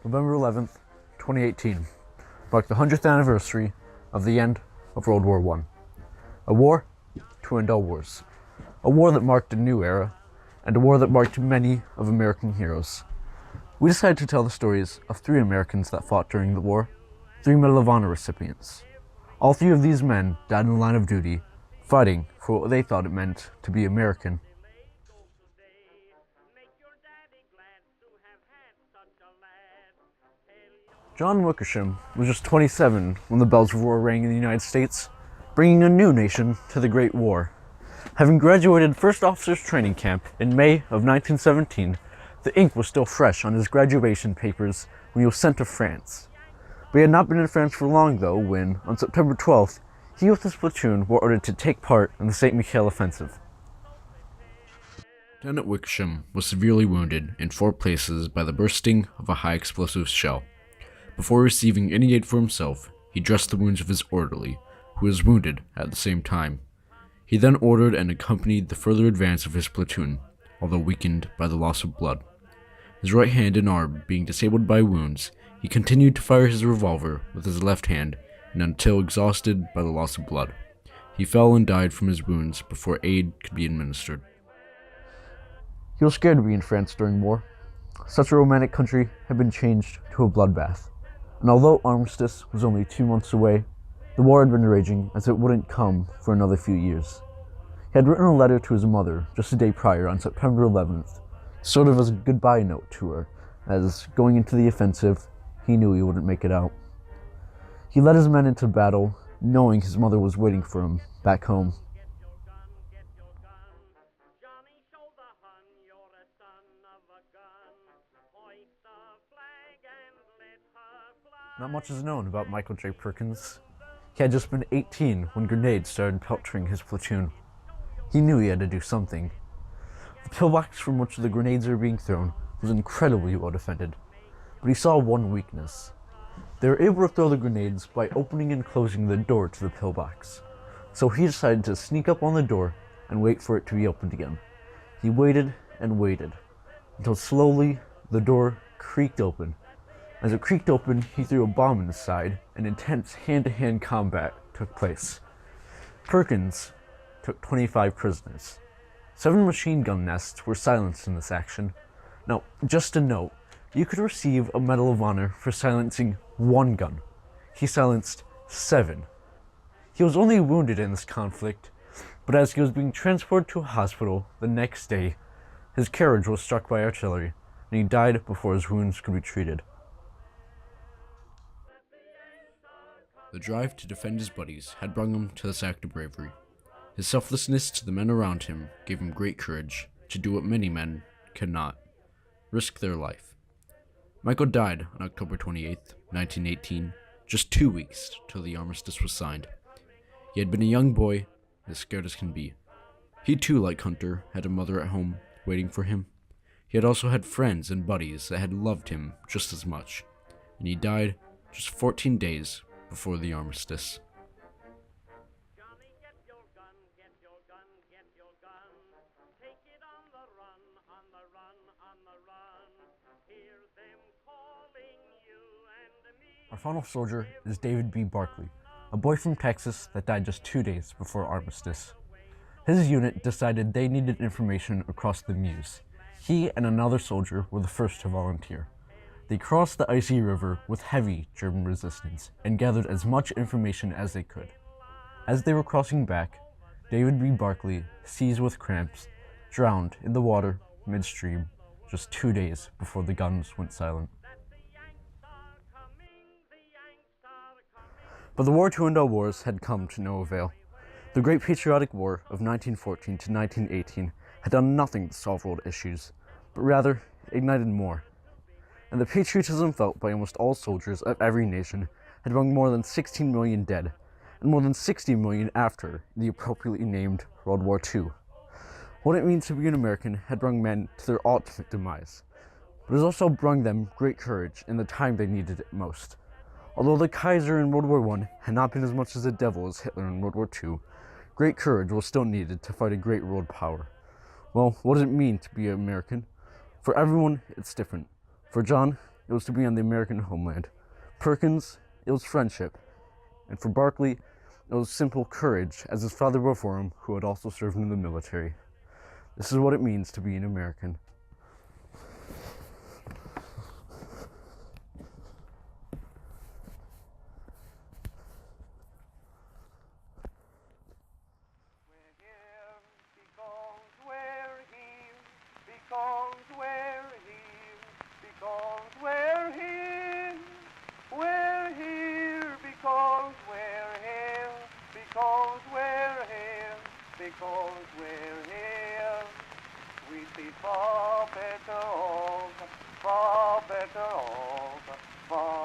November 11th, 2018, marked the 100th anniversary of the end of World War I. A war to end all wars. A war that marked a new era, and a war that marked many of American heroes. We decided to tell the stories of 3 Americans that fought during the war, 3 Medal of Honor recipients. All 3 of these men died in the line of duty, fighting for what they thought it meant to be American. John Wickersham was just 27 when the bells of war rang in the United States, bringing a new nation to the Great War. Having graduated First Officers Training Camp in May of 1917, the ink was still fresh on his graduation papers when he was sent to France. But he had not been in France for long, though, when, on September 12th, he with his platoon were ordered to take part in the St. Mihiel offensive. Lieutenant Wickersham was severely wounded in 4 places by the bursting of a high-explosive shell. Before receiving any aid for himself, he dressed the wounds of his orderly, who was wounded at the same time. He then ordered and accompanied the further advance of his platoon, although weakened by the loss of blood. His right hand and arm being disabled by wounds, he continued to fire his revolver with his left hand, and until exhausted by the loss of blood. He fell and died from his wounds before aid could be administered. He was scared to be in France during war. Such a romantic country had been changed to a bloodbath. And although armistice was only 2 months away, the war had been raging as it wouldn't come for another few years. He had written a letter to his mother just a day prior on September 11th, sort of as a goodbye note to her, as going into the offensive, he knew he wouldn't make it out. He led his men into battle, knowing his mother was waiting for him back home. Not much is known about Michael J. Perkins. He had just been 18 when grenades started peltering his platoon. He knew he had to do something. The pillbox from which the grenades were being thrown was incredibly well defended, but he saw one weakness. They were able to throw the grenades by opening and closing the door to the pillbox, so he decided to sneak up on the door and wait for it to be opened again. He waited and waited, until slowly the door creaked open. As it creaked open, he threw a bomb inside, and intense hand-to-hand combat took place. Perkins took 25 prisoners. 7 machine gun nests were silenced in this action. Now, just a note, you could receive a Medal of Honor for silencing 1 gun. He silenced 7. He was only wounded in this conflict, but as he was being transported to a hospital the next day, his carriage was struck by artillery, and he died before his wounds could be treated. The drive to defend his buddies had brought him to this act of bravery. His selflessness to the men around him gave him great courage to do what many men cannot: risk their life. Michael died on October 28th, 1918, just 2 weeks till the armistice was signed. He had been a young boy, as scared as can be. He too, like Hunter, had a mother at home waiting for him. He had also had friends and buddies that had loved him just as much, and he died just 14 days before the armistice. Our final soldier is David B. Barkley, a boy from Texas that died just 2 days before armistice. His unit decided they needed information across the Meuse. He and another soldier were the first to volunteer. They crossed the icy river with heavy German resistance and gathered as much information as they could. As they were crossing back, David B. Barkley, seized with cramps, drowned in the water midstream just 2 days before the guns went silent. But the war to end all wars had come to no avail. The Great Patriotic War of 1914 to 1918 had done nothing to solve world issues, but rather ignited more. And the patriotism felt by almost all soldiers of every nation had brought more than 16 million dead, and more than 60 million after the appropriately named World War II. What it means to be an American had brought men to their ultimate demise, but it has also brought them great courage in the time they needed it most. Although the Kaiser in World War I had not been as much as a devil as Hitler in World War II, great courage was still needed to fight a great world power. Well, what does it mean to be an American? For everyone, it's different. For John, it was to be on the American homeland. Perkins, it was friendship. And for Barkley, it was simple courage, as his father before him, who had also served in the military. This is what it means to be an American. Because we're here, we see far better off, far better off, far